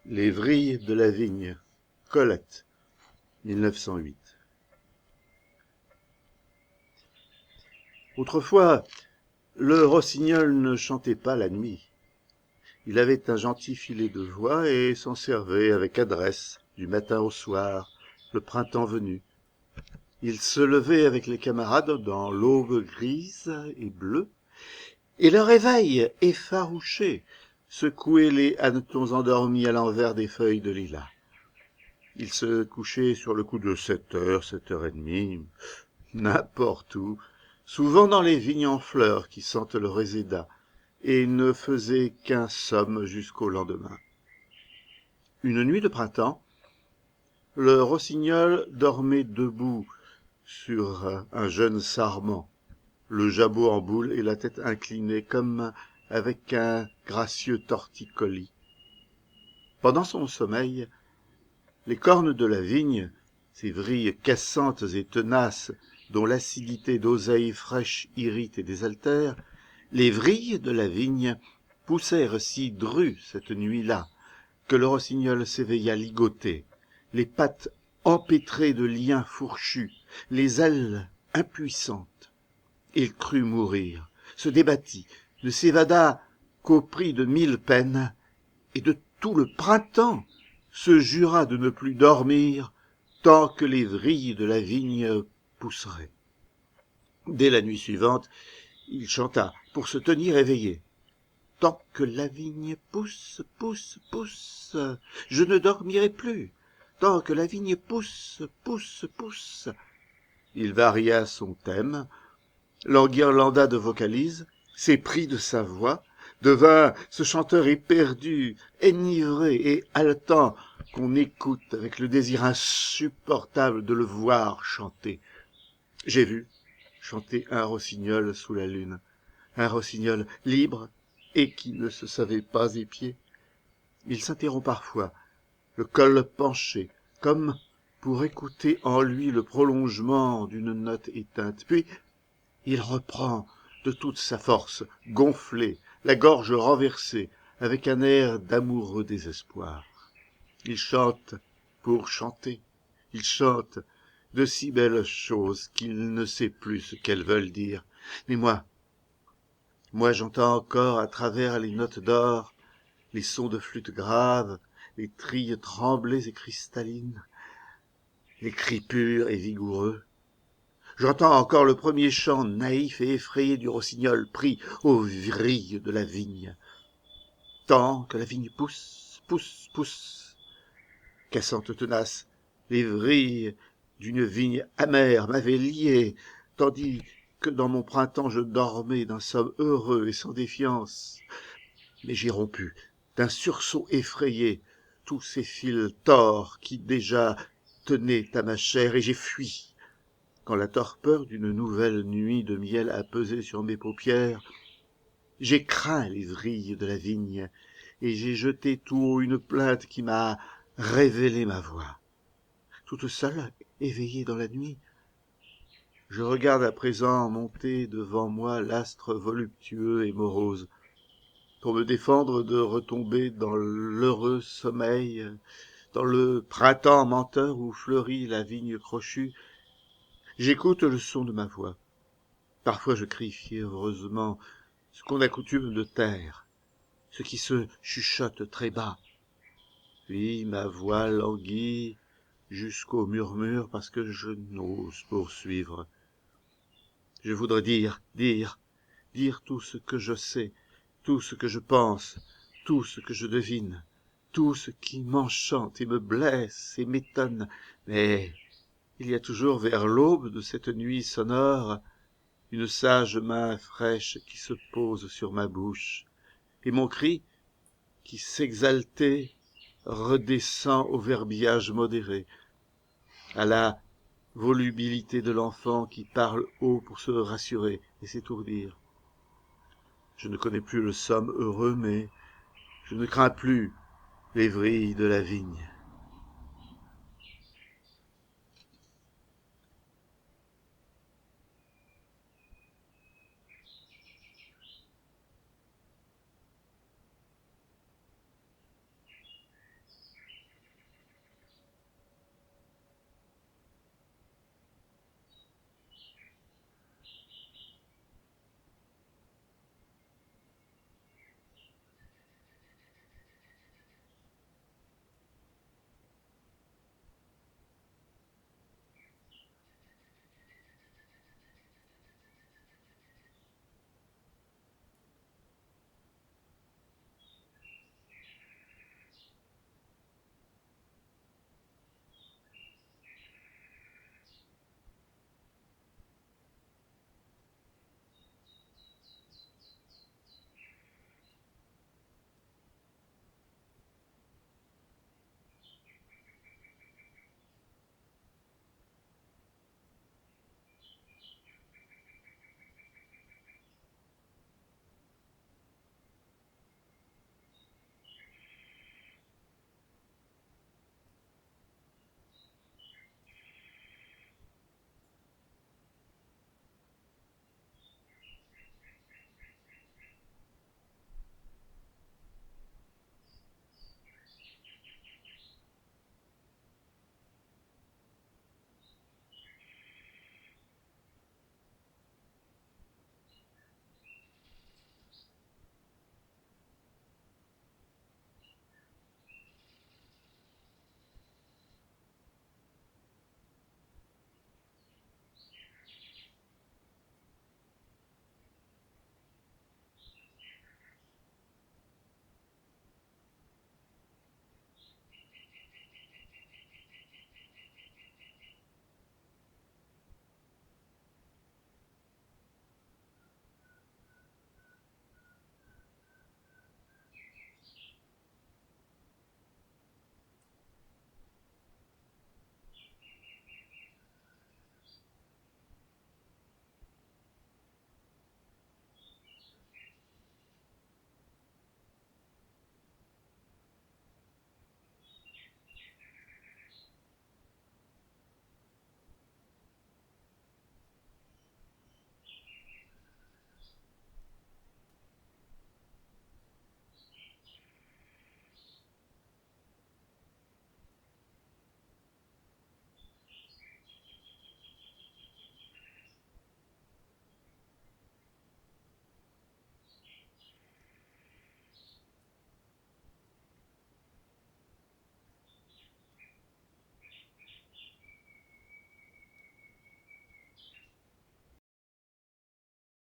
Les vrilles de la vigne. Colette, 1908. Autrefois, le rossignol ne chantait pas la nuit. Il avait un gentil filet de voix et s'en servait avec adresse, du matin au soir, le printemps venu. Il se levait avec les camarades dans l'aube grise et bleue, et le réveil, effarouché, secouait les hannetons endormis à l'envers des feuilles de lilas. Il se couchait sur le coup de 7h, 7h30, n'importe où, souvent dans les vignes en fleurs qui sentent le réséda, et ne faisait qu'un somme jusqu'au lendemain. Une nuit de printemps, le rossignol dormait debout sur un jeune sarment, le jabot en boule et la tête inclinée comme avec un gracieux torticolis. Pendant son sommeil, les cornes de la vigne, ces vrilles cassantes et tenaces dont l'acidité d'oseille fraîche irrite et désaltère, les vrilles de la vigne poussèrent si drues cette nuit-là que le rossignol s'éveilla ligoté, les pattes empêtrées de liens fourchus, les ailes impuissantes. Il crut mourir, se débattit, ne s'évada qu'au prix de 1000 peines, et de tout le printemps se jura de ne plus dormir tant que les vrilles de la vigne pousseraient. Dès la nuit suivante, il chanta pour se tenir éveillé. Tant que la vigne pousse, pousse, pousse, je ne dormirai plus. Tant que la vigne pousse, pousse, pousse. Il varia son thème, l'enguirlanda de vocalises, s'éprit de sa voix, devint ce chanteur éperdu, enivré et haletant qu'on écoute avec le désir insupportable de le voir chanter. J'ai vu chanter un rossignol sous la lune, un rossignol libre et qui ne se savait pas épier. Il s'interrompt parfois, le col penché, comme pour écouter en lui le prolongement d'une note éteinte. Puis il reprend de toute sa force, gonflé, la gorge renversée, avec un air d'amoureux désespoir. Il chante pour chanter, il chante de si belles choses qu'il ne sait plus ce qu'elles veulent dire. Mais moi j'entends encore à travers les notes d'or, les sons de flûte grave, les trilles tremblées et cristallines, les cris purs et vigoureux. J'entends encore le premier chant naïf et effrayé du rossignol pris aux vrilles de la vigne. Tant que la vigne pousse, pousse, pousse, cassante tenace, les vrilles d'une vigne amère m'avaient lié, tandis que dans mon printemps je dormais d'un somme heureux et sans défiance. Mais j'ai rompu, d'un sursaut effrayé, tous ces fils tors qui déjà tenaient à ma chair, et j'ai fui. Quand la torpeur d'une nouvelle nuit de miel a pesé sur mes paupières, j'ai craint les vrilles de la vigne, et j'ai jeté tout haut une plainte qui m'a révélé ma voix. Toute seule, éveillée dans la nuit, je regarde à présent monter devant moi l'astre voluptueux et morose, pour me défendre de retomber dans l'heureux sommeil, dans le printemps menteur où fleurit la vigne crochue. J'écoute le son de ma voix. Parfois je crie fiévreusement ce qu'on a coutume de taire, ce qui se chuchote très bas. Puis ma voix languit jusqu'au murmure parce que je n'ose poursuivre. Je voudrais dire tout ce que je sais, tout ce que je pense, tout ce que je devine, tout ce qui m'enchante et me blesse et m'étonne, mais il y a toujours vers l'aube de cette nuit sonore une sage main fraîche qui se pose sur ma bouche, et mon cri, qui s'exaltait, redescend au verbiage modéré, à la volubilité de l'enfant qui parle haut pour se rassurer et s'étourdir. Je ne connais plus le somme heureux, mais je ne crains plus les vrilles de la vigne.